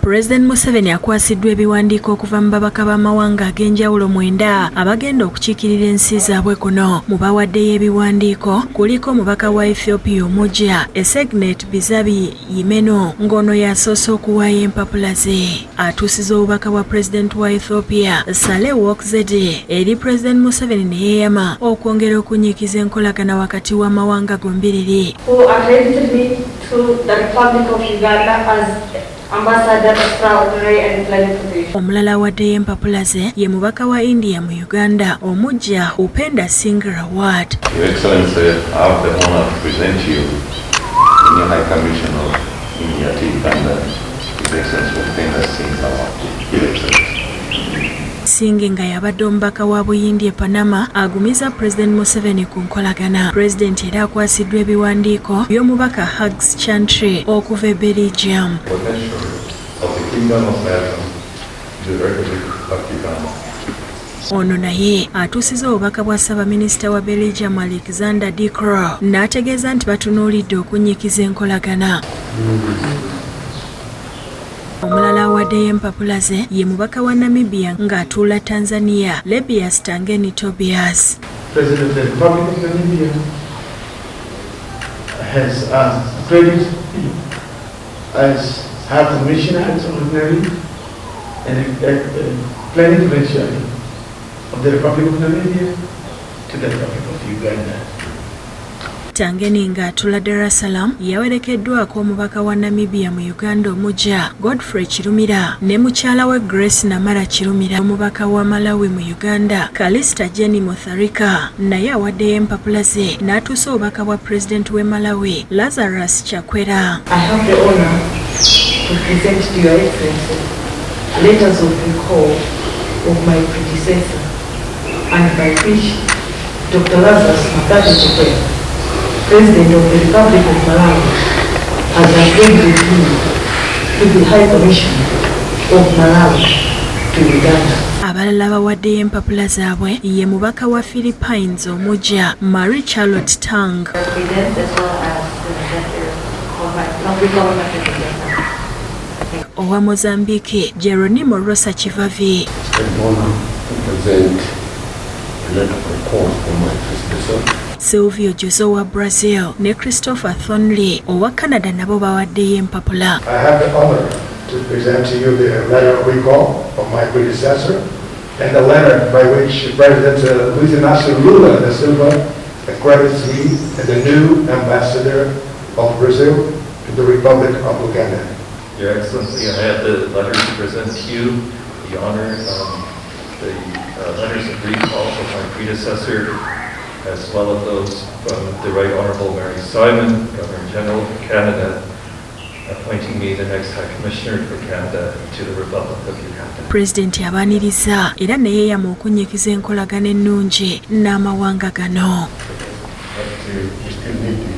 Pulezidenti Museveni akwasiddwa ebiwandiiko okuva mu babaka b'amawanga ag'enjawulo mwenda abagenda okukiikirira ensi zaabwe kuno. Mu bawaddeyo ebiwandiiko kuliko omubaka wa Ethiopia omujja Esegnet Bizabi Yimeno ng'ono yasoose okuwaayo empapula ze. Atuusiza obubaka bwa pulezidenti wa Ethiopia Sale Workzede eri Pulezidenti Museveni ne yeeyama okwongera okunyiikiza enkolagana wakati w'amawanga gombiriri. Who accredited me to the Republic of Uganda as AMBASADA extraordinary and plenipotentiary. Omulala awaddeyo empapula ze ye mubaka wa India mu Uganda omujja Upenda Singh Rawat. Your Excellency, I have the honor to present you the new High Commission of India to Uganda, His Excellency Upenda Singh Rawat. Your Excellency. Singh nga yabadde omubaka wa Buyindi e Panama agumiza Pulezidenti Museveni ku nkolagana. Pulezidenti era akwasiddwa ebiwandiiko by'omubaka Hugs Chantry okuva e Belgium. Ono naye atuusiza obubaka bwa Ssaabaminisita wa Belgium Alexander De Croo n'ategeeza nti batunuulidde okunyiikiza enkolagana. Omulala awaddeyo empapula ze ye mubaka wa Namibia ng'atuula Tanzania Lebias Tangeni Tobias. President of the Republic of Namibia has accredited me as High Commissioner Extraordinary and Plenipotentiary of the Republic of Namibia to the Republic of Uganda. Tangeni ng'atula Dar es Salaam yawerekeddwako omubaka wa Namibia mu Uganda omujja Godfrey Kirumira ne mukyala we Grace Namara Kirumira. Omubaka wa Malawi mu Uganda Kalista Jenny Mutharika naye awaddeyo empapula ze n'atuusa obubaka bwa Pulezidenti w'e Malawi Lazarus Chakwera. I have the honor to present to Your Excellency letters of recall of my predecessor and by which Dr. Lazarus Chakwera, President of the Republic of Malawi, has accredited me to the High Commission of Malawi to Uganda. Abalala bawaddeyo empapula zaabwe ye mubaka wa Philippines omujja Marie Charlotte Tang. President as well as the Secretary of my government representative. Owa Mozambique Geronimo Rosa Chivavi. It's an honor to present a letter of recall from my predecessor. Silvio Jozo wa Brazil ne Christopher Thornley owa Canada nabo bawaddeyo empapula. I have the honor to present to you the letter of recall of my predecessor and the letter by which President Luiz Inácio Lula da Silva accredits me as the new ambassador of Brazil to the Republic of Uganda. Your Excellency, I have the letter to present to you, the honor, the letters of recall of my predecessor, as well as those from the Right Honourable Mary Simon, Governor General of Canada, appointing me the next High Commissioner for Canada to the Republic of Uganda. Pulezidenti abaaniriza era ne yeeyama okunyiikiza enkolagana ennungi n'amawanga gano. We still need